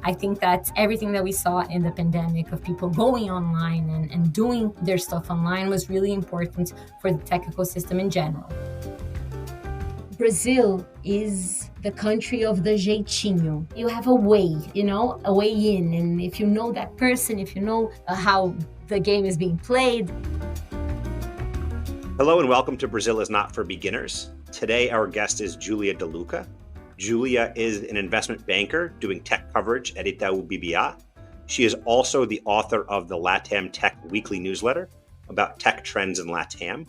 I think that everything that we saw in the pandemic of people going online and doing their stuff online was really important for the tech ecosystem in general. Brazil is the country of the jeitinho. You have a way, a way in. And if you know that person, if you know how the game is being played. Hello and welcome to Brazil is Not for Beginners. Today our guest is Julia de Luca. Julia is an investment banker doing tech coverage at ItauBBA. She is also the author of the LatAm Tech Weekly Newsletter about tech trends in LatAm.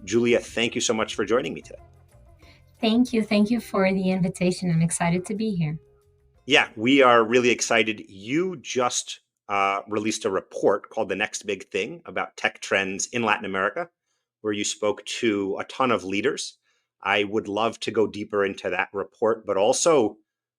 Julia, thank you so much for joining me today. Thank you. Thank you for the invitation. I'm excited to be here. Yeah, we are really excited. You just released a report called The Next Big Thing about tech trends in Latin America, where you spoke to a ton of leaders. I would love to go deeper into that report, but also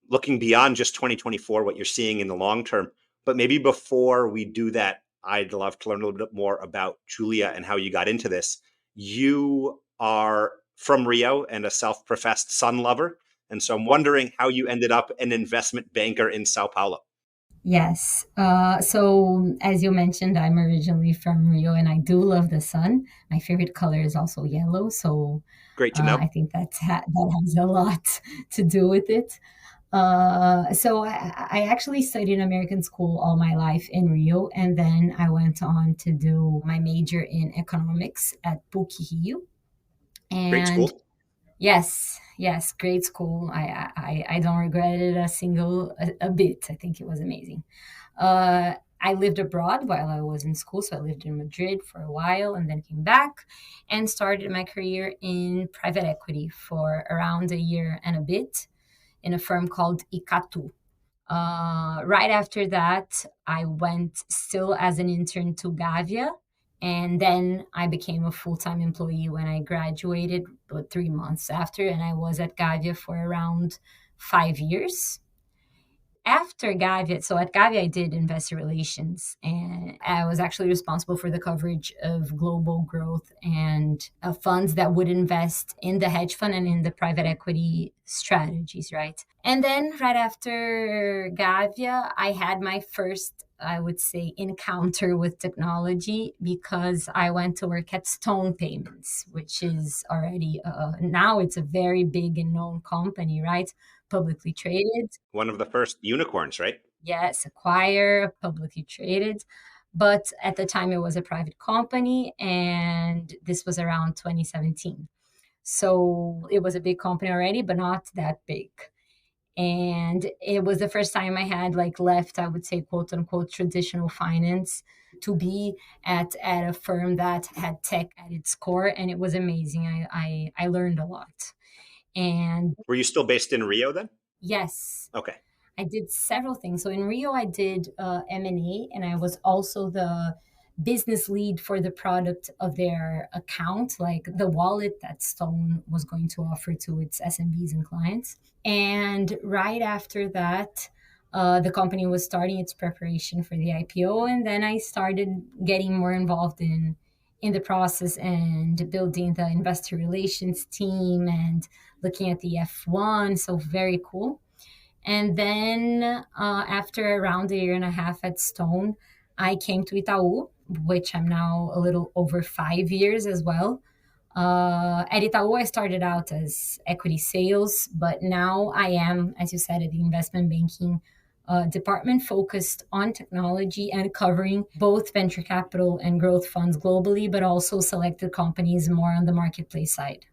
looking beyond just 2024, what you're seeing in the long term. But maybe before we do that, I'd love to learn a little bit more about Julia and how you got into this. You are from Rio and a self-professed sun lover. And so I'm wondering how you ended up an investment banker in Sao Paulo. Yes. So as you mentioned, I'm originally from Rio and I do love the sun. My favorite color is also yellow. So Great to know. I think that has a lot to do with it. So I actually studied in American school all my life in Rio. And then I went on to do my major in economics at PUC-Rio. Great school. Yes, great school. I don't regret it a bit. I think it was amazing. I lived abroad while I was in school. So I lived in Madrid for a while and then came back and started my career in private equity for around a year and a bit in a firm called Icatu. Right after that, I went still as an intern to Gavia. And then I became a full-time employee when I graduated, but 3 months after, and I was at Gavia for around 5 years. After Gavia, so at Gavia, I did investor relations, and I was actually responsible for the coverage of global growth and funds that would invest in the hedge fund and in the private equity strategies, right? And then right after Gavia, I had my first, I would say, encounter with technology because I went to work at Stone Payments, which is already, now it's a very big and known company, right? Publicly traded. One of the first unicorns, right? Yes, acquire, publicly traded. But at the time, it was a private company, and this was around 2017. So it was a big company already, but not that big. And it was the first time I had left, I would say, quote unquote, traditional finance to be at a firm that had tech at its core. And it was amazing. I learned a lot. And were you still based in Rio then? Yes. Okay. I did several things. So in Rio, I did M&A, and I was also the business lead for the product of their account, like the wallet that Stone was going to offer to its SMBs and clients. And right after that, the company was starting its preparation for the IPO. And then I started getting more involved in the process and building the investor relations team and looking at the F1. So very cool. And then after around a year and a half at Stone, I came to Itaú, which I'm now a little over 5 years as well. At Itaú, I started out as equity sales, but now I am, as you said, at the investment banking department focused on technology and covering both venture capital and growth funds globally, but also selected companies more on the marketplace side.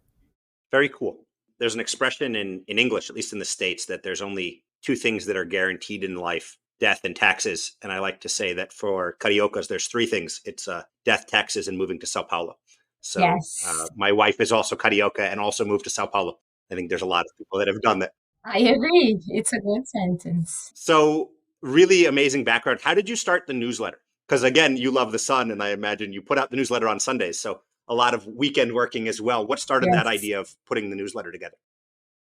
Very cool. There's an expression in English, at least in the States, that there's only two things that are guaranteed in life: death and taxes. And I like to say that for Cariocas, there's three things. It's death, taxes, and moving to Sao Paulo. So yes. My wife is also Carioca and also moved to Sao Paulo. I think there's a lot of people that have done that. I agree. It's a good sentence. So really amazing background. How did you start the newsletter? Because again, you love the sun, and I imagine you put out the newsletter on Sundays. So a lot of weekend working as well. What started that idea of putting the newsletter together?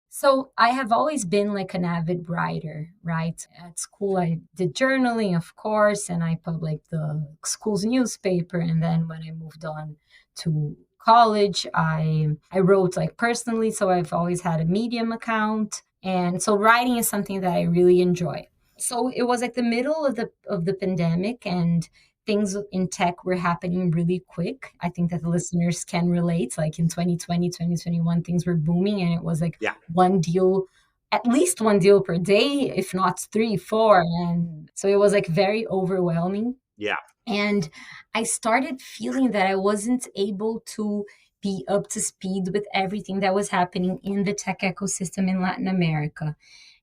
So I have always been like an avid writer, right? At school, I did journaling, of course, and I published the school's newspaper. And then when I moved on to college, I wrote personally. So I've always had a Medium account. And so writing is something that I really enjoy. So it was like the middle of the pandemic, and things in tech were happening really quick. I think that the listeners can relate. Like in 2020, 2021, things were booming, and it was like Yeah. one deal, at least one deal per day, if not three, four. And so it was like very overwhelming. Yeah. And I started feeling that I wasn't able to be up to speed with everything that was happening in the tech ecosystem in Latin America.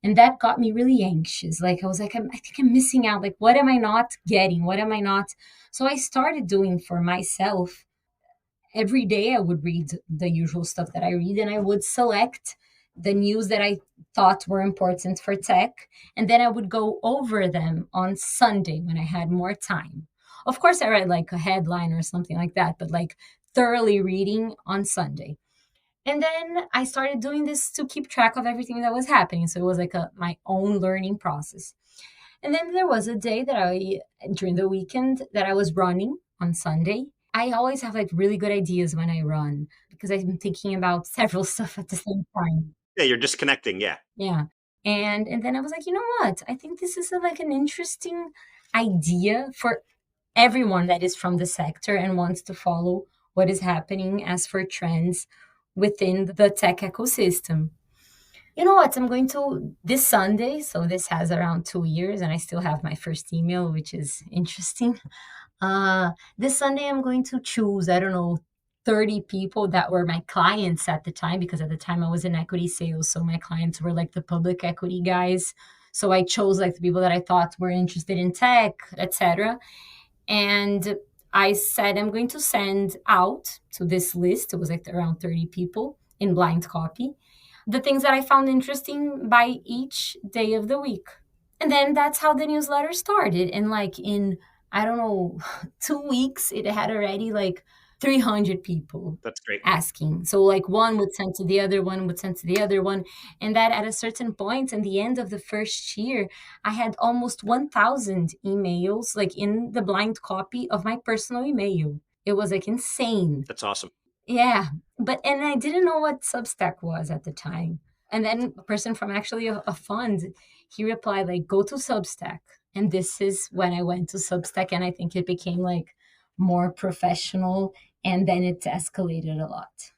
And that got me really anxious. Like, I was like, I think I'm missing out. Like, what am I not getting? What am I not? So I started doing for myself. Every day I would read the usual stuff that I read, and I would select the news that I thought were important for tech, and then I would go over them on Sunday when I had more time. Of course, I read like a headline or something like that, but like thoroughly reading on Sunday. And then I started doing this to keep track of everything that was happening. So it was like my own learning process. And then there was a day that during the weekend, that I was running on Sunday. I always have like really good ideas when I run because I'm thinking about several stuff at the same time. Yeah, you're disconnecting. Yeah. Yeah. And then I was like, you know what? I think this is like an interesting idea for everyone that is from the sector and wants to follow what is happening as for trends within the tech ecosystem. You know what? I'm going to this Sunday. So this has around 2 years, and I still have my first email, which is interesting. This Sunday, I'm going to choose, I don't know, 30 people that were my clients at the time, because at the time I was in equity sales. So my clients were like the public equity guys. So I chose like the people that I thought were interested in tech, etc. And I said, I'm going to send out to this list, it was like around 30 people in blind copy, the things that I found interesting by each day of the week. And then that's how the newsletter started. And like in, I don't know, 2 weeks, it had already like 300 people That's great. asking. So like one would send to the other, one would send to the other one. And that at a certain point, in the end of the first year, I had almost 1,000 emails like in the blind copy of my personal email. It was like insane. That's awesome. Yeah, and I didn't know what Substack was at the time. And then a person from actually a fund, he replied like, "Go to Substack." And this is when I went to Substack, and I think it became like more professional, and then it escalated a lot.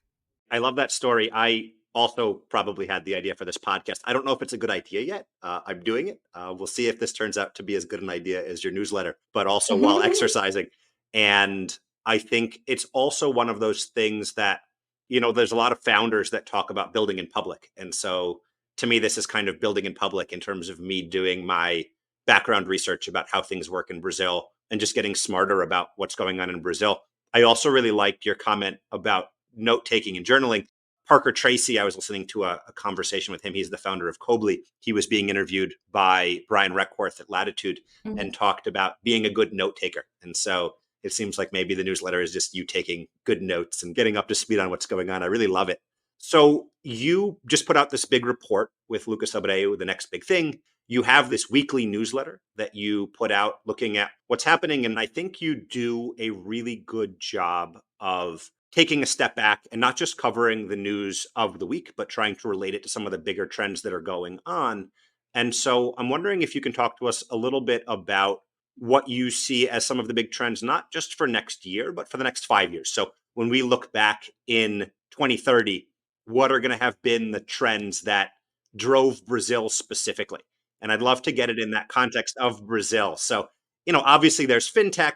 I love that story. I also probably had the idea for this podcast. I don't know if it's a good idea yet. I'm doing it. We'll see if this turns out to be as good an idea as your newsletter, but also while exercising. And I think it's also one of those things that, there's a lot of founders that talk about building in public. And so to me, this is kind of building in public in terms of me doing my background research about how things work in Brazil and just getting smarter about what's going on in Brazil. I also really liked your comment about note taking and journaling. Parker Tracy, I was listening to a conversation with him. He's the founder of Cobley. He was being interviewed by Brian Reckworth at Latitude and talked about being a good note taker. And so it seems like maybe the newsletter is just you taking good notes and getting up to speed on what's going on. I really love it. So you just put out this big report with Lucas Abreu, the next big thing. You have this weekly newsletter that you put out looking at what's happening. And I think you do a really good job of taking a step back and not just covering the news of the week, but trying to relate it to some of the bigger trends that are going on. And so I'm wondering if you can talk to us a little bit about what you see as some of the big trends, not just for next year, but for the next 5 years. So when we look back in 2030, what are going to have been the trends that drove Brazil specifically? And I'd love to get it in that context of Brazil. So, obviously there's fintech.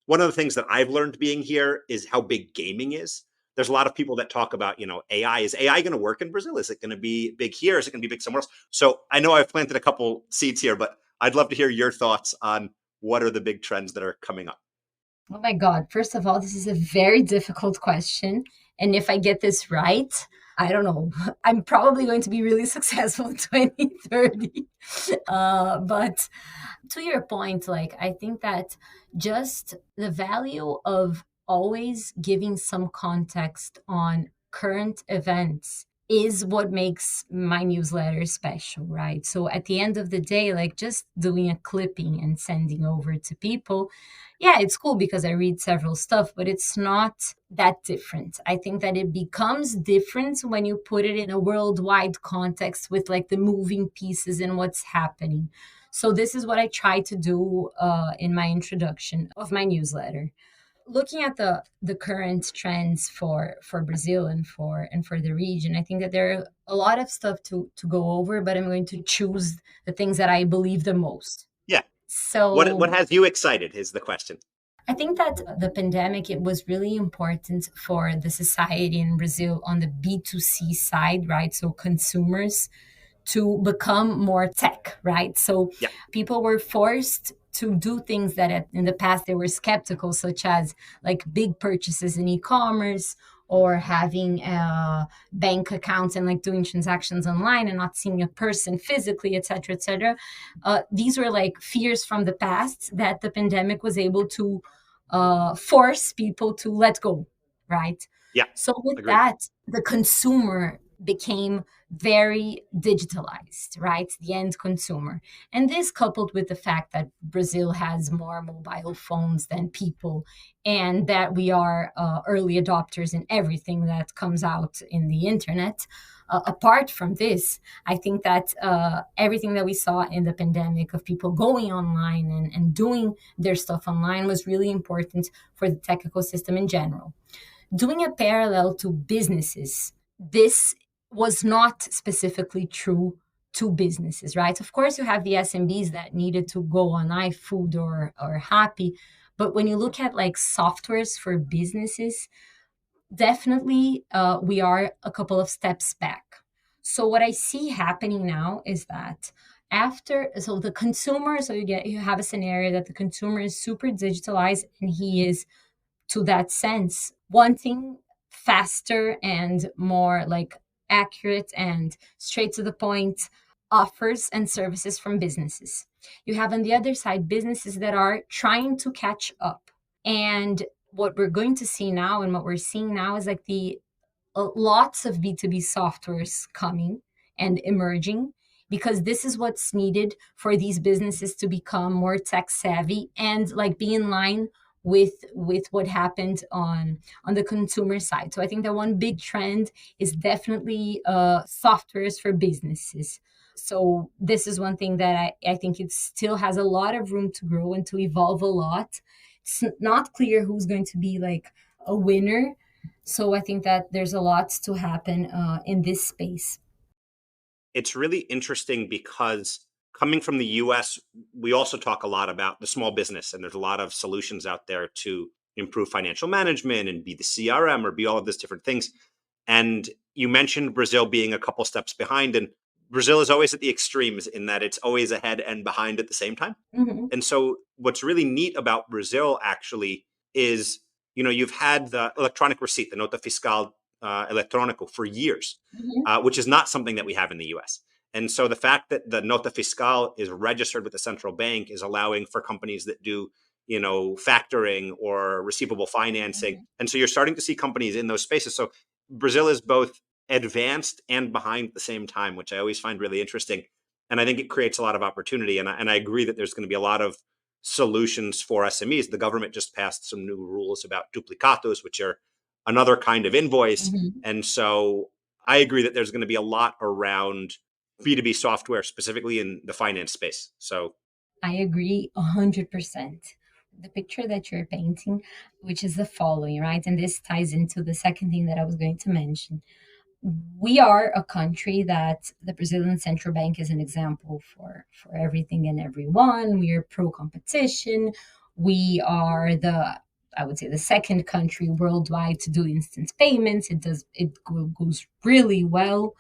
One of the things that I've learned being here is how big gaming is. There's a lot of people that talk about, AI. Is AI going to work in Brazil? Is it going to be big here? Is it going to be big somewhere else? So I know I've planted a couple seeds here, but I'd love to hear your thoughts on what are the big trends that are coming up. Oh my God. First of all, this is a very difficult question. And if I get this right, I don't know, I'm probably going to be really successful in 2030. But to your point, like, I think that just the value of always giving some context on current events is what makes my newsletter special, right? So at the end of the day, like just doing a clipping and sending over to people, yeah, it's cool because I read several stuff, but it's not that different. I think that it becomes different when you put it in a worldwide context with like the moving pieces and what's happening. So this is what I try to do in my introduction of my newsletter. Looking at the current trends for Brazil and for the region, I think that there are a lot of stuff to go over, but I'm going to choose the things that I believe the most. Yeah. What So has you excited is the question. I think that the pandemic, it was really important for the society in Brazil on the B2C side, right? So consumers to become more tech, right? So Yeah. people were forced to do things that in the past they were skeptical, such as like big purchases in e-commerce or having bank accounts and like doing transactions online and not seeing a person physically, et cetera, et cetera. These were like fears from the past that the pandemic was able to force people to let go, right? Yeah. So with Agreed. that, the consumer became very digitalized, right? The end consumer. And this coupled with the fact that Brazil has more mobile phones than people, and that we are early adopters in everything that comes out in the internet. Apart from this, I think that everything that we saw in the pandemic of people going online and doing their stuff online was really important for the tech ecosystem in general. Doing a parallel to businesses, this was not specifically true to businesses, right? Of course, you have the SMBs that needed to go on iFood or Happy, but when you look at like softwares for businesses, definitely we are a couple of steps back. So what I see happening now is that after so the consumer, so you have a scenario that the consumer is super digitalized and he is to that sense, wanting faster and more like accurate and straight to the point offers and services from businesses. You have on the other side businesses that are trying to catch up. And what we're going to see now and what we're seeing now is like the lots of B2B softwares coming and emerging because this is what's needed for these businesses to become more tech savvy and like be in line with what happened on the consumer side. So I think that one big trend is definitely softwares for businesses. So this is one thing that I think it still has a lot of room to grow and to evolve a lot. It's not clear who's going to be like a winner, so I think that there's a lot to happen in this space. It's really interesting because coming from the US, we also talk a lot about the small business, and there's a lot of solutions out there to improve financial management and be the CRM or be all of these different things. And you mentioned Brazil being a couple steps behind, and Brazil is always at the extremes in that it's always ahead and behind at the same time. Hmm. And so what's really neat about Brazil actually is, you've had the electronic receipt, the nota fiscal electronico for years, Hmm. which is not something that we have in the US. And so the fact that the nota fiscal is registered with the central bank is allowing for companies that do, factoring or receivable financing. Hmm. And so you're starting to see companies in those spaces. So Brazil is both advanced and behind at the same time, which I always find really interesting. And I think it creates a lot of opportunity. And I agree that there's going to be a lot of solutions for SMEs. The government just passed some new rules about duplicatos, which are another kind of invoice. Hmm. And so I agree that there's going to be a lot around B2B software, specifically in the finance space. So I agree 100%. The picture that you're painting, which is the following, right? And this ties into the second thing that I was going to mention. We are a country that the Brazilian central bank is an example for everything and everyone. We are pro competition. We are the, I would say, the second country worldwide to do instant payments. Goes really well.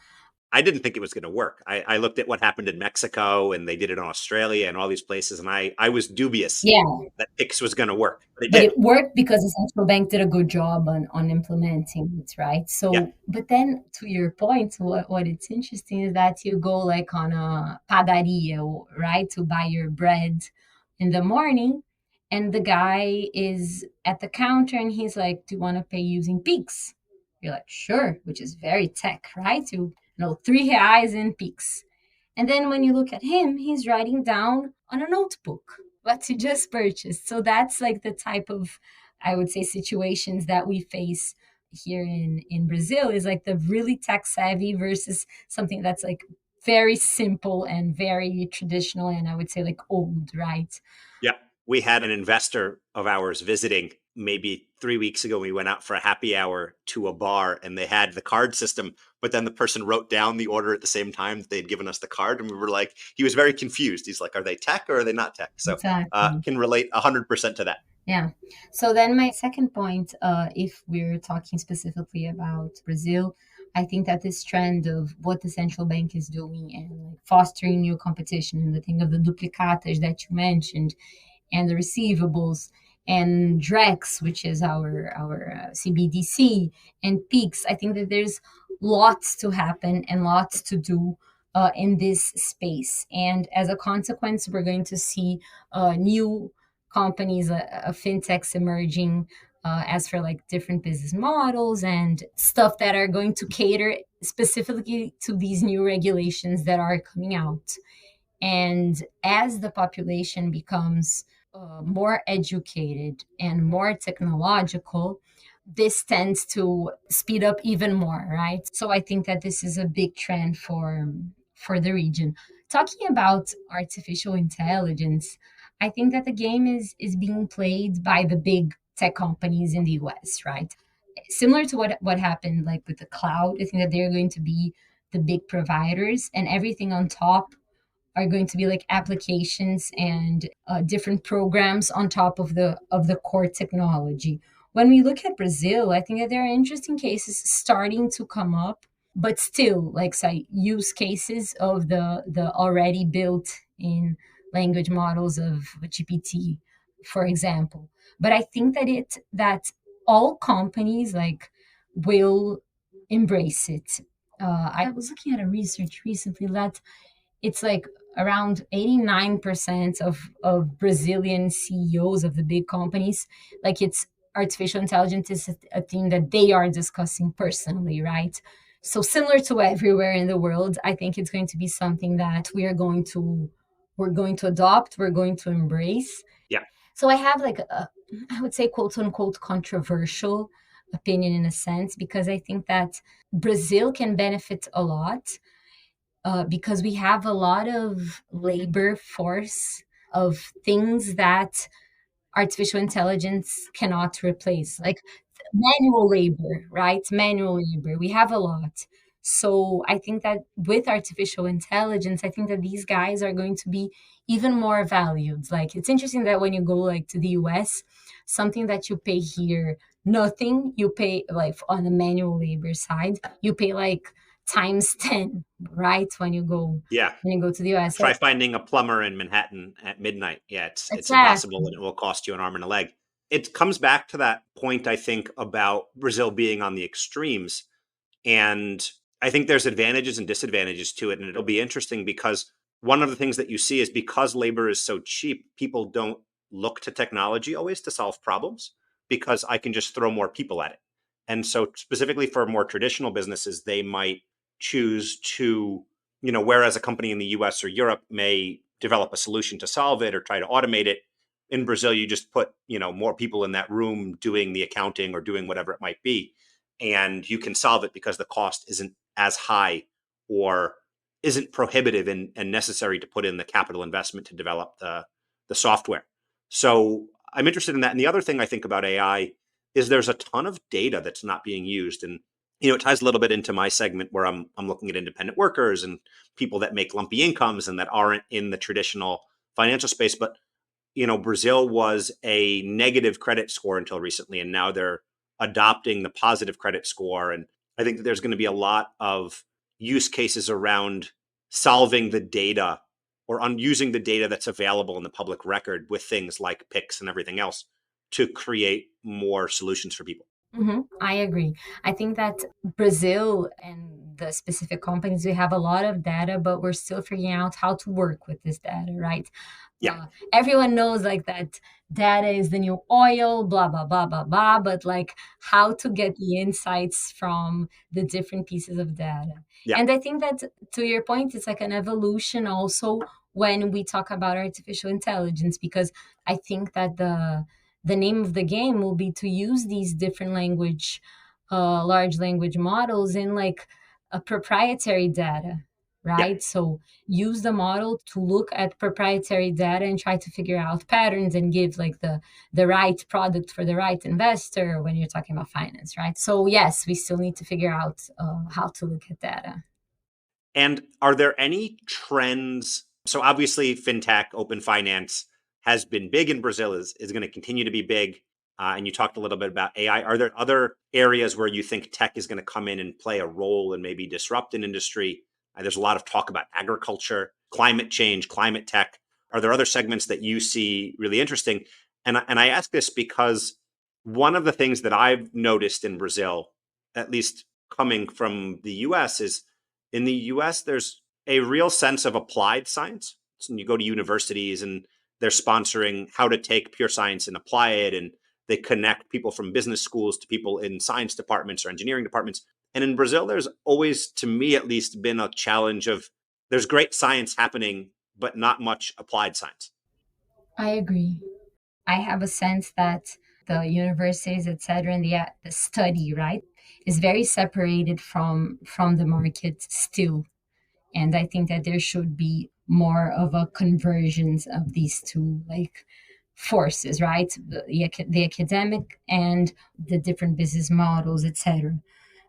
I didn't think it was going to work. I looked at what happened in Mexico and they did it in Australia and all these places. And I was dubious Yeah, that Pix was going to work, but it but did. it worked because the central bank did a good job on implementing it, right? Yeah. So but then to your point, what it's interesting is that you go like on a padaria, right, to buy your bread in the morning, and the guy is at the counter and he's like, do you want to pay using Pix? You're like, sure, which is very tech, right? You know, 3 reais in Pix. And then when you look at him, he's writing down on a notebook what he just purchased. So that's like the type of, I would say, situations that we face here in Brazil, is like the really tech savvy versus something that's like very simple and very traditional and I would say like old, right? Yeah. We had an investor of ours visiting maybe 3 weeks ago. We went out for a happy hour to a bar and they had the card system, but then the person wrote down the order at the same time that they'd given us the card. And we were like, he was very confused. He's like, are they tech or are they not tech? So Exactly. can relate 100% to that. Yeah. So then my second point, if we're talking specifically about Brazil, I think that this trend of what the central bank is doing and like fostering new competition and the thing of the duplicatas that you mentioned and the receivables and Drex, which is our CBDC and peaks. I think that there's lots to happen and lots to do in this space. And as a consequence, we're going to see new companies, fintechs emerging as for like different business models and stuff that are going to cater specifically to these new regulations that are coming out. And as the population becomes more educated and more technological, this tends to speed up even more, right? So I think that this is a big trend for the region. Talking about artificial intelligence, I think that the game is being played by the big tech companies in the US, right? Similar to what happened like with the cloud, I think that they're going to be the big providers and everything on top are going to be like applications and different programs on top of the core technology. When we look at Brazil, I think that there are interesting cases starting to come up, but still, like say, use cases of the already built in language models of GPT, for example. But I think that all companies like will embrace it. I was looking at a research recently that it's like around 89% of Brazilian CEOs of the big companies, like it's artificial intelligence is a theme that they are discussing personally, right? So similar to everywhere in the world, I think it's going to be something that we're going to adopt, we're going to embrace. Yeah. So I have like a, I would say quote unquote controversial opinion in a sense because I think that Brazil can benefit a lot because we have a lot of labor force of things that artificial intelligence cannot replace, like manual labor, right? Manual labor. We have a lot. So I think that with artificial intelligence, I think that these guys are going to be even more valued. Like it's interesting that when you go like to the US, something that you pay here, nothing, you pay like on the manual labor side, you pay like times 10, right? Yeah. When you go to the US. Try So finding a plumber in Manhattan at midnight. Yeah, it's impossible exactly. and it will cost you an arm and a leg. It comes back to that point, I think, about Brazil being on the extremes. And I think there's advantages and disadvantages to it. And it'll be interesting because one of the things that you see is because labor is so cheap, people don't look to technology always to solve problems because I can just throw more people at it. And so, specifically for more traditional businesses, they might choose to, whereas a company in the US or Europe may develop a solution to solve it or try to automate it, in Brazil, you just put, more people in that room doing the accounting or doing whatever it might be and you can solve it because the cost isn't as high or isn't prohibitive and necessary to put in the capital investment to develop the software. So I'm interested in that. And the other thing I think about AI is there's a ton of data that's not being used. And it ties a little bit into my segment where I'm looking at independent workers and people that make lumpy incomes and that aren't in the traditional financial space. But Brazil was a negative credit score until recently, and now they're adopting the positive credit score. And I think that there's going to be a lot of use cases around solving the data or using the data that's available in the public record with things like PICs and everything else to create more solutions for people. I agree. I think that Brazil and the specific companies, we have a lot of data, but we're still figuring out how to work with this data, right? Yeah, Everyone knows like that data is the new oil, blah, blah, blah, blah, blah, but like how to get the insights from the different pieces of data. yeah, And I think that to your point, it's like an evolution also when we talk about artificial intelligence, because I think that the name of the game will be to use these different large language models in like a proprietary data, yeah. right? So use the model to look at proprietary data and try to figure out patterns and give like the right product for the right investor when you're talking about finance, right? So yes, we still need to figure out how to look at data. And are there any trends? So obviously, fintech, open finance has been big in Brazil, is going to continue to be big. And you talked a little bit about AI. Are there other areas where you think tech is going to come in and play a role and maybe disrupt an industry? There's a lot of talk about agriculture, climate change, climate tech. Are there other segments that you see really interesting? And I ask this because one of the things that I've noticed in Brazil, at least coming from the US, is in the US, there's a real sense of applied science. So you go to universities and they're sponsoring how to take pure science and apply it. And they connect people from business schools to people in science departments or engineering departments. And in Brazil, there's always, to me at least, been a challenge of there's great science happening, but not much applied science. I agree. I have a sense that the universities, etc., and the study, right, is very separated from the market still. And I think that there should be more of a convergence of these two like forces, right? The academic and the different business models, etc.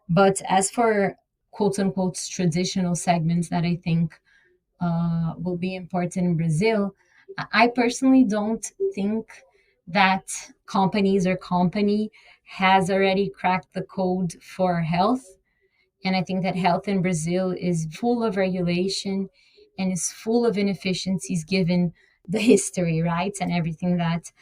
But as for quote unquote traditional segments that I think will be important in Brazil, I personally don't think that company has already cracked the code for health. And I think that health in Brazil is full of regulation and is full of inefficiencies given the history, right? And everything that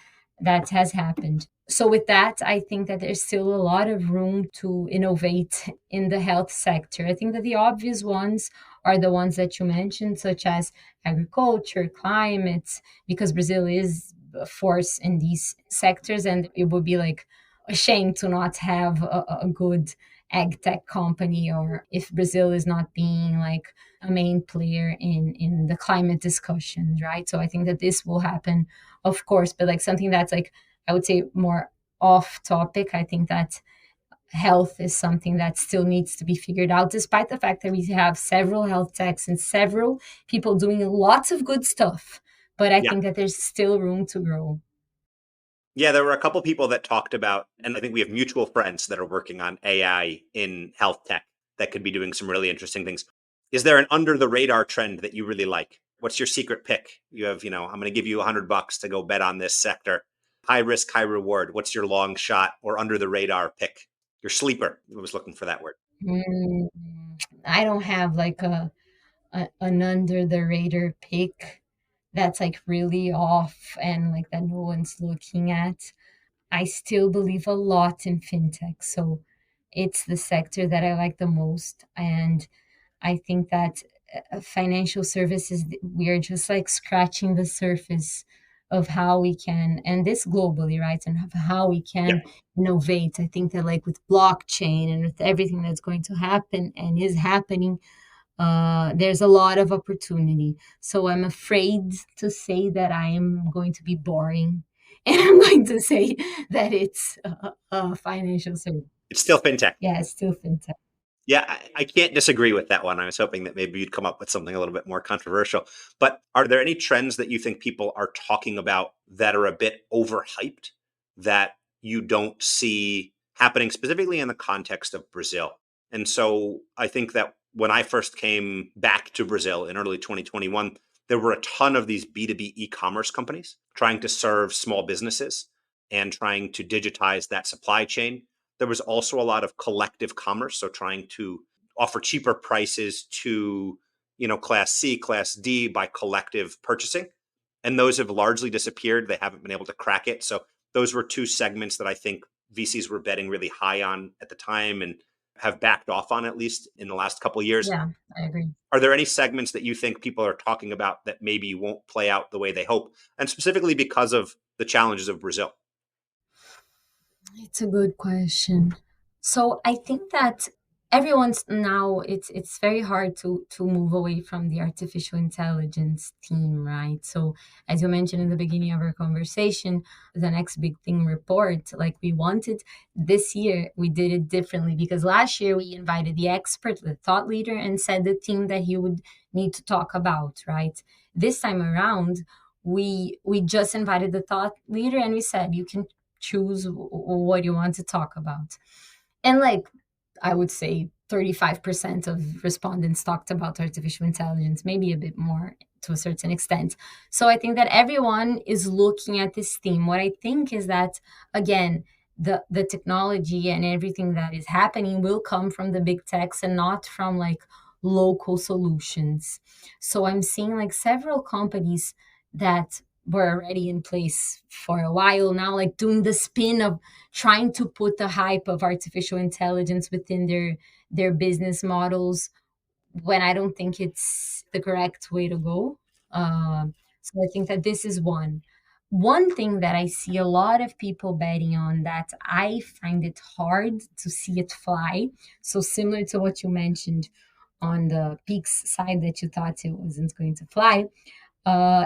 has happened. So with that, I think that there's still a lot of room to innovate in the health sector. I think that the obvious ones are the ones that you mentioned, such as agriculture, climate, because Brazil is a force in these sectors, and it would be like a shame to not have a good ag tech company, or if Brazil is not being like a main player in the climate discussions, right? So I think that this will happen, of course, but like something that's like I would say more off topic. I think that health is something that still needs to be figured out, despite the fact that we have several health techs and several people doing lots of good stuff. But I Yeah. think that there's still room to grow. Yeah, there were a couple people that talked about, and I think we have mutual friends that are working on AI in health tech that could be doing some really interesting things. Is there an under the radar trend that you really like? What's your secret pick? You have, I'm going to give you $100 to go bet on this sector. High risk, high reward. What's your long shot or under the radar pick? Your sleeper. I was looking for that word. Mm, I don't have like an under the radar pick that's like really off and like that no one's looking at. I still believe a lot in fintech. So it's the sector that I like the most. And I think that financial services, we are just like scratching the surface of how we can, and this globally, right? And of how we Yeah. can innovate. I think that like with blockchain and with everything that's going to happen and is happening, there's a lot of opportunity. So I'm afraid to say that I am going to be boring. And I'm going to say that it's a financial service. It's still fintech. Yeah, it's still fintech. Yeah, I can't disagree with that one. I was hoping that maybe you'd come up with something a little bit more controversial. But are there any trends that you think people are talking about that are a bit overhyped that you don't see happening specifically in the context of Brazil? And so I think that when I first came back to Brazil in early 2021, there were a ton of these B2B e-commerce companies trying to serve small businesses and trying to digitize that supply chain. There was also a lot of collective commerce, so trying to offer cheaper prices to, class C, class D by collective purchasing. And those have largely disappeared. They haven't been able to crack it. So those were two segments that I think VCs were betting really high on at the time and have backed off on, at least in the last couple of years. Yeah, I agree. Are there any segments that you think people are talking about that maybe won't play out the way they hope? And specifically because of the challenges of Brazil? It's a good question. So I think that everyone's now it's very hard to move away from the artificial intelligence theme, right? So as you mentioned in the beginning of our conversation, the next big thing report, like we wanted this year, we did it differently because last year we invited the expert, the thought leader, and said the theme that he would need to talk about, right? This time around, we just invited the thought leader and we said you can choose what you want to talk about. And like I would say 35% of respondents talked about artificial intelligence, maybe a bit more to a certain extent. So I think that everyone is looking at this theme. What I think is that again, the technology and everything that is happening will come from the big techs and not from like local solutions. So I'm seeing like several companies that were already in place for a while now, like doing the spin of trying to put the hype of artificial intelligence within their business models when I don't think it's the correct way to go. So I think that this is one thing that I see a lot of people betting on that I find it hard to see it fly. So similar to what you mentioned on the peaks side that you thought it wasn't going to fly,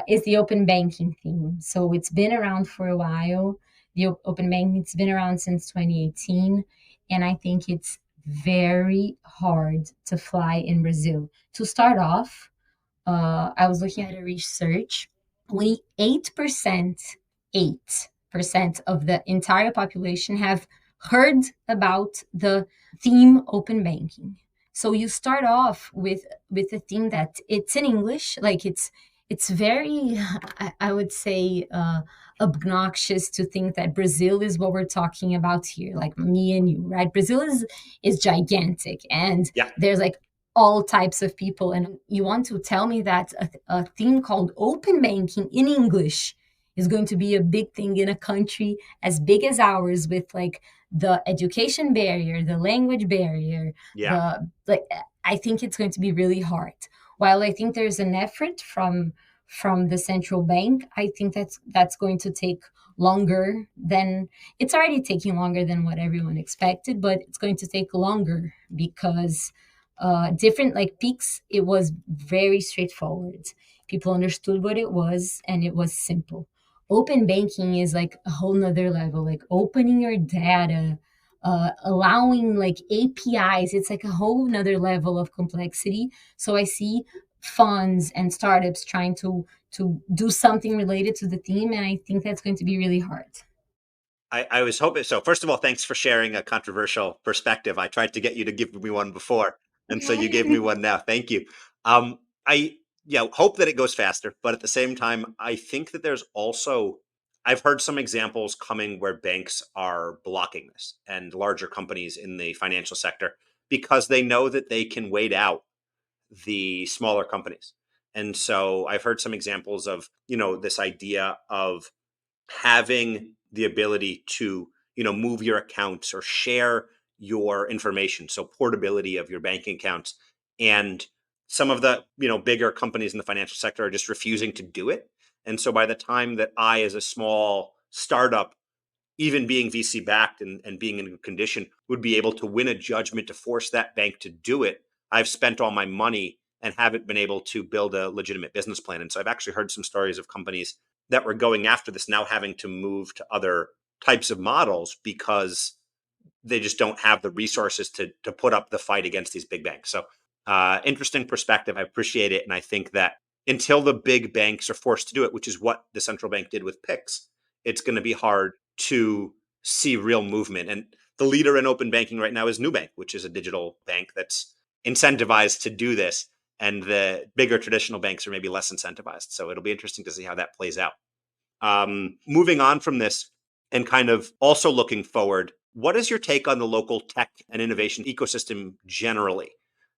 is the open banking theme. So it's been around for a while. The open banking, it's been around since 2018. And I think it's very hard to fly in Brazil. To start off, I was looking at a research. Only 8% of the entire population have heard about the theme open banking. So you start off with a theme that it's in English, like it's very, I would say, obnoxious to think that Brazil is what we're talking about here, like me and you, right? Brazil is gigantic, and Yeah. there's like all types of people. And you want to tell me that a thing called open banking in English is going to be a big thing in a country as big as ours with like the education barrier, the language barrier, Yeah. the like I think it's going to be really hard. While I think there's an effort from the central bank, I think that's going to take longer than it's already taking longer than what everyone expected, but it's going to take longer because different like peaks, it was very straightforward. People understood what it was and it was simple. Open banking is like a whole nother level, like opening your data, allowing like APIs. It's like a whole nother level of complexity. So I see funds and startups trying to do something related to the theme, and I think that's going to be really hard. I was hoping so. First of all, thanks for sharing a controversial perspective. I tried to get you to give me one before, and so you gave me one now. Thank you. I hope that it goes faster, but at the same time, I think that there's also I've heard some examples coming where banks are blocking this and larger companies in the financial sector because they know that they can wait out the smaller companies. And so I've heard some examples of, this idea of having the ability to move your accounts or share your information, so portability of your banking accounts. And some of the bigger companies in the financial sector are just refusing to do it. And so by the time that I, as a small startup, even being VC backed and being in good condition, would be able to win a judgment to force that bank to do it, I've spent all my money and haven't been able to build a legitimate business plan. And so I've actually heard some stories of companies that were going after this now having to move to other types of models because they just don't have the resources to put up the fight against these big banks. So interesting perspective. I appreciate it. And I think that until the big banks are forced to do it, which is what the central bank did with PICs, it's going to be hard to see real movement. And the leader in open banking right now is Nubank, which is a digital bank that's incentivized to do this. And the bigger traditional banks are maybe less incentivized. So it'll be interesting to see how that plays out. Moving on from this and kind of also looking forward, what is your take on the local tech and innovation ecosystem generally?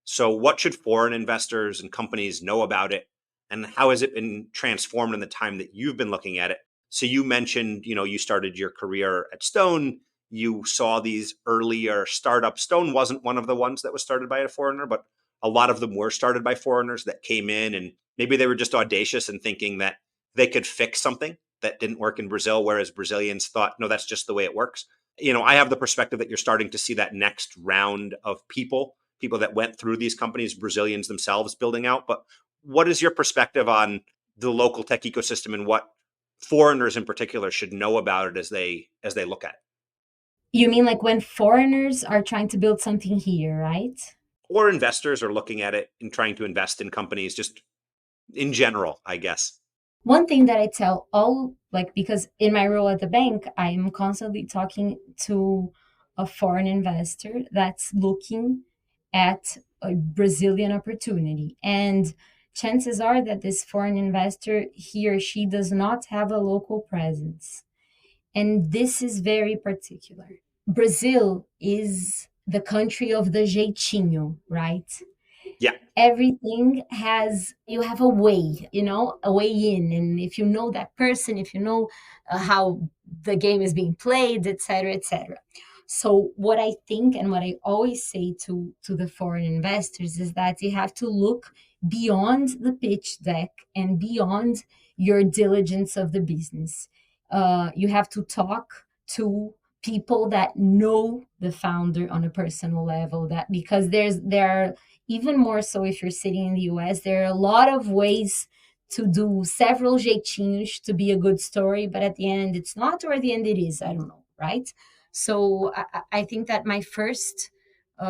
So what should foreign investors and companies know about it? And how has it been transformed in the time that you've been looking at it? So you mentioned, you started your career at Stone. you saw these earlier startups. Stone wasn't one of the ones that was started by a foreigner, but a lot of them were started by foreigners that came in, and maybe they were just audacious and thinking that they could fix something that didn't work in Brazil, whereas Brazilians thought, no, that's just the way it works. I have the perspective that you're starting to see that next round of people that went through these companies, Brazilians themselves building out. But what is your perspective on the local tech ecosystem and what foreigners in particular should know about it as they look at it? You mean like when foreigners are trying to build something here, right? Or investors are looking at it and trying to invest in companies just in general, I guess. One thing that I tell all, like, because in my role at the bank, I'm constantly talking to a foreign investor that's looking at a Brazilian opportunity. And chances are that this foreign investor, he or she does not have a local presence. And this is very particular. Brazil is the country of the jeitinho, right? Yeah. Everything has, you have a way, a way in. And if you know that person, if you know how the game is being played, etc., etc. So what I think and what I always say to the foreign investors is that you have to look beyond the pitch deck and beyond your diligence of the business. You have to talk to people that know the founder on a personal level, that because there are, even more so if you're sitting in the US, there are a lot of ways to do several jeitinhos to be a good story, but at the end it's not, or at the end it is. I don't know, right? So I think that my first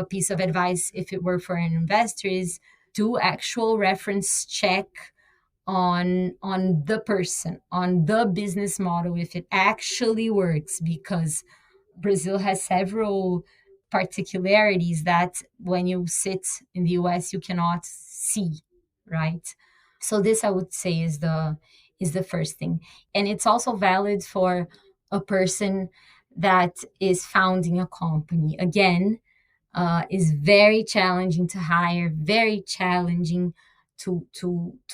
piece of advice, if it were for an investor, is do actual reference check on the person, on the business model, if it actually works, because Brazil has several particularities that when you sit in the US you cannot see, right? So this, I would say, is the first thing. And it's also valid for a person that is founding a company. Again, is very challenging to hire, very challenging to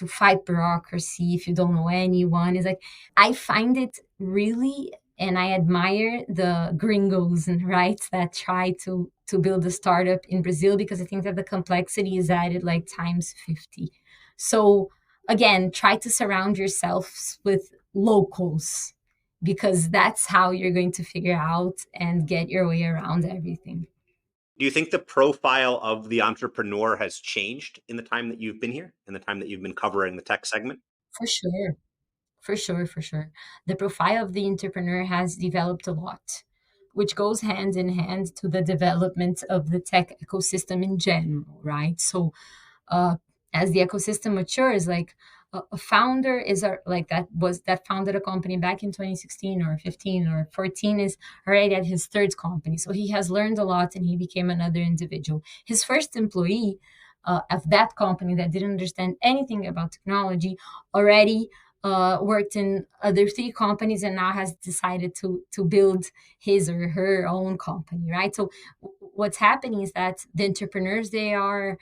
fight bureaucracy if you don't know anyone. It's like, I find it really, and I admire the gringos and right that try to build a startup in Brazil, because I think that the complexity is added like times 50. So again, try to surround yourselves with locals, because that's how you're going to figure out and get your way around everything. Do you think the profile of the entrepreneur has changed in the time that you've been here, in the time that you've been covering the tech segment? For sure. For sure, for sure. The profile of the entrepreneur has developed a lot, which goes hand in hand to the development of the tech ecosystem in general, right? So, uh, as the ecosystem matures, like a founder is like that founded a company back in 2016 or 15 or 14 is already at his third company. So he has learned a lot and he became another individual. His first employee of that company that didn't understand anything about technology already worked in other three companies and now has decided to build his or her own company, right? So what's happening is that the entrepreneurs, they are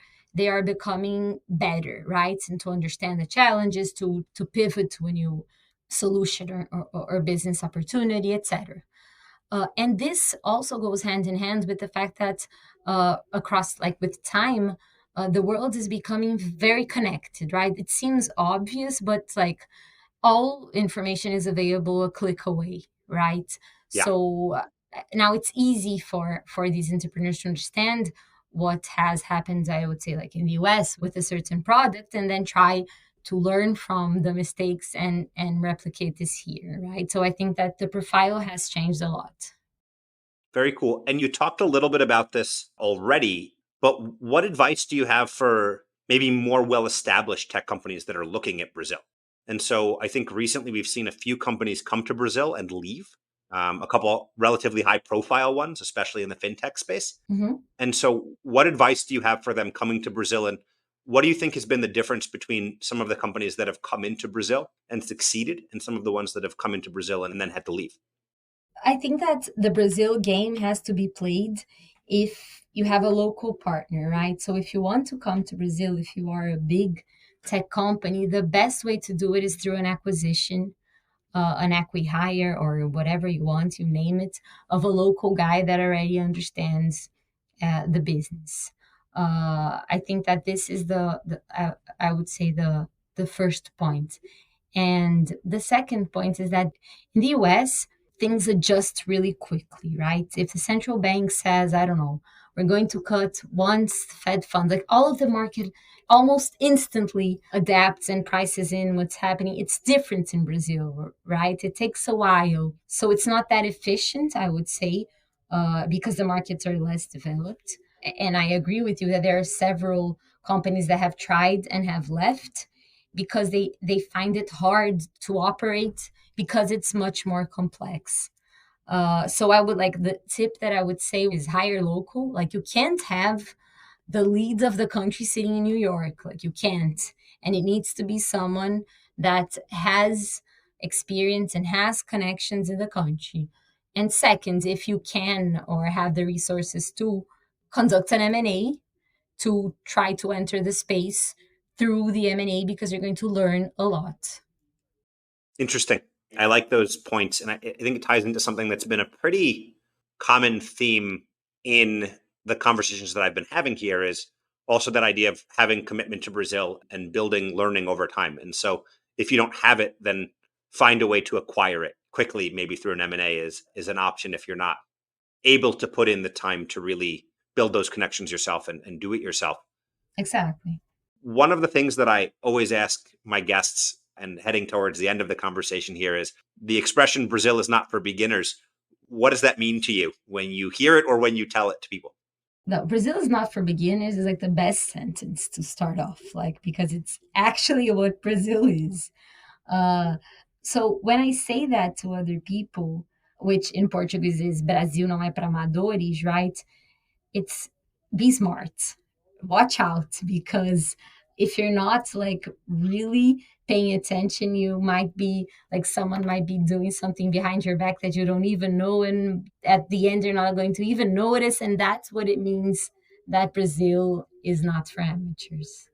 becoming better, right? And to understand the challenges, to pivot to a new solution or business opportunity, etc. And this also goes hand in hand with the fact that across, like with time, the world is becoming very connected, right? It seems obvious, but like all information is available a click away, right? Yeah. So now it's easy for these entrepreneurs to understand what has happened, I would say, like in the US with a certain product, and then try to learn from the mistakes and replicate this here, right? So I think that the profile has changed a lot. Very cool. And you talked a little bit about this already, but what advice do you have for maybe more well established tech companies that are looking at Brazil? And so I think recently we've seen a few companies come to Brazil and leave, a couple relatively high profile ones, especially in the fintech space. Mhm. And so, what advice do you have for them coming to Brazil? And what do you think has been the difference between some of the companies that have come into Brazil and succeeded and some of the ones that have come into Brazil and then had to leave? I think that the Brazil game has to be played if you have a local partner, right? So if you want to come to Brazil, if you are a big tech company, the best way to do it is through an acquisition. an acqui-hire or whatever you want, you name it, of a local guy that already understands the business. I think that this is I would say the first point. And the second point is that in the US, things adjust really quickly, right? If the central bank says, I don't know, we're going to cut once Fed funds, like all of the market almost instantly adapts and prices in what's happening. It's different in Brazil, right? It takes a while. So it's not that efficient, I would say, because the markets are less developed. And I agree with you that there are several companies that have tried and have left because they find it hard to operate because it's much more complex. So I would like the tip that I would say is hire local. Like you can't have the leads of the country sitting in New York. Like you can't. And it needs to be someone that has experience and has connections in the country. And second, if you can or have the resources to conduct an M&A to try to enter the space through the M&A because you're going to learn a lot. Interesting. I like those points. And I think it ties into something that's been a pretty common theme in the conversations that I've been having here is also that idea of having commitment to Brazil and building learning over time. And so if you don't have it, then find a way to acquire it quickly, maybe through an M&A is an option if you're not able to put in the time to really build those connections yourself and do it yourself. Exactly. One of the things that I always ask my guests, and heading towards the end of the conversation here, is the expression Brazil is not for beginners. What does that mean to you when you hear it or when you tell it to people? No, Brazil is not for beginners is like the best sentence to start off, like because it's actually what Brazil is. Uh, so when I say that to other people, which in Portuguese is Brasil não é para amadores, right? It's be smart. Watch out because if you're not like really paying attention, you might be like someone might be doing something behind your back that you don't even know. And at the end, you're not going to even notice. And that's what it means that Brazil is not for amateurs.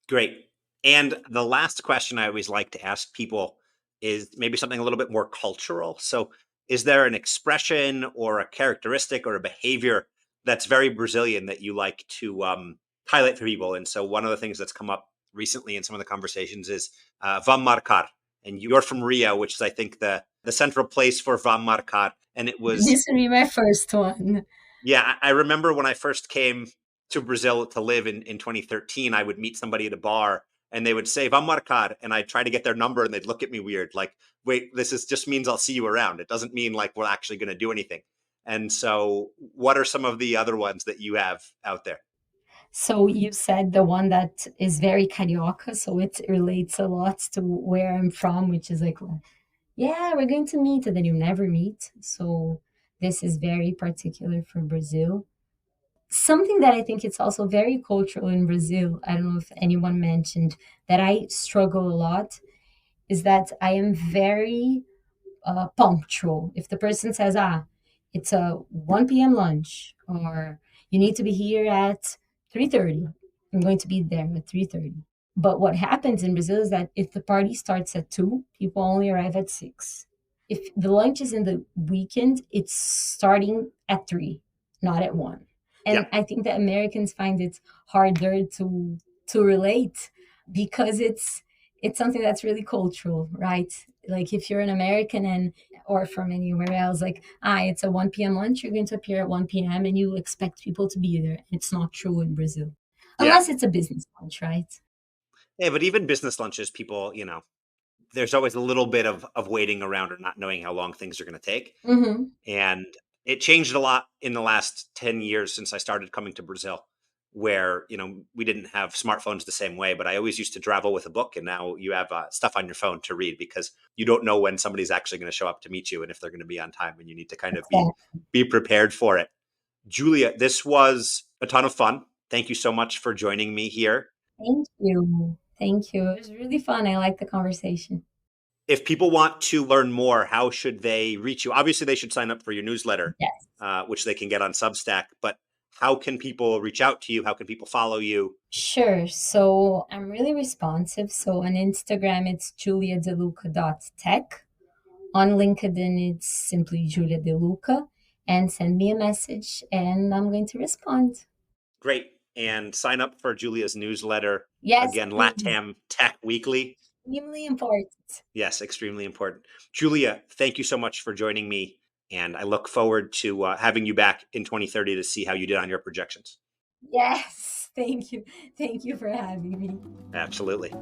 Great. And the last question I always like to ask people is maybe something a little bit more cultural. So, is there an expression or a characteristic or a behavior that's very Brazilian that you like to highlight for people? And so, one of the things that's come up recently in some of the conversations is "Vamos marcar," and you're from Rio, which is, I think, the central place for "Vamos marcar." And it was, This would be my first one. yeah, I remember when I first came to Brazil to live in 2013, I would meet somebody at a bar and they would say, "Vamos marcar." And I'd try to get their number and they'd look at me weird, like, wait, this is just means I'll see you around. It doesn't mean like we're actually going to do anything. And so, what are some of the other ones that you have out there? So you said the one that is very carioca, so it relates a lot to where I'm from, which is like, yeah, we're going to meet, and then you never meet. So this is very particular for Brazil. Something that I think it's also very cultural in Brazil, I don't know if anyone mentioned, that I struggle a lot, is that I am very punctual. If the person says, it's a 1 p.m. lunch, or you need to be here at 3:30, I'm going to be there at 3:30. But what happens in Brazil is that if the party starts at 2, people only arrive at 6. If the lunch is in the weekend, it's starting at 3, not at 1. Yeah. And I think that Americans find it harder to relate because it's something that's really cultural, right? Like if you're an American and or from anywhere else, like, it's a 1 p.m. lunch, you're going to appear at 1 p.m. and you expect people to be there. It's not true in Brazil. Yeah. Unless it's a business lunch, right? Yeah. But even business lunches, people, there's always a little bit of waiting around or not knowing how long things are going to take. Mm-hmm. And it changed a lot in the last 10 years since I started coming to Brazil, where, we didn't have smartphones the same way, but I always used to travel with a book. And now you have stuff on your phone to read because you don't know when somebody's actually going to show up to meet you and if they're going to be on time, and you need to kind of be, Exactly. be prepared for it. Julia, this was a ton of fun. Thank you so much for joining me here. Thank you. Thank you. It was really fun. I like the conversation. If people want to learn more, how should they reach you? Obviously, they should sign up for your newsletter, Yes. which they can get on Substack. But how can people reach out to you? How can people follow you? Sure. So I'm really responsive. So on Instagram, it's juliadeluca.tech. On LinkedIn, it's simply Julia de Luca, and send me a message and I'm going to respond. Great. And sign up for Julia's newsletter. Yes, Again, please. LatAm Tech Weekly. Extremely important. Yes, extremely important. Julia, thank you so much for joining me. And I look forward to having you back in 2030 to see how you did on your projections. Yes, thank you. Thank you for having me. Absolutely.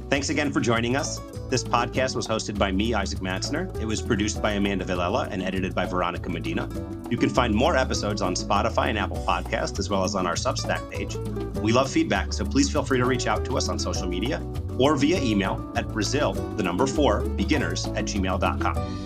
Thanks again for joining us. This podcast was hosted by me, Isaac Matzner. It was produced by Amanda Villela and edited by Veronica Medina. You can find more episodes on Spotify and Apple Podcasts, as well as on our Substack page. We love feedback, so please feel free to reach out to us on social media or via email at Brazil4beginners@gmail.com.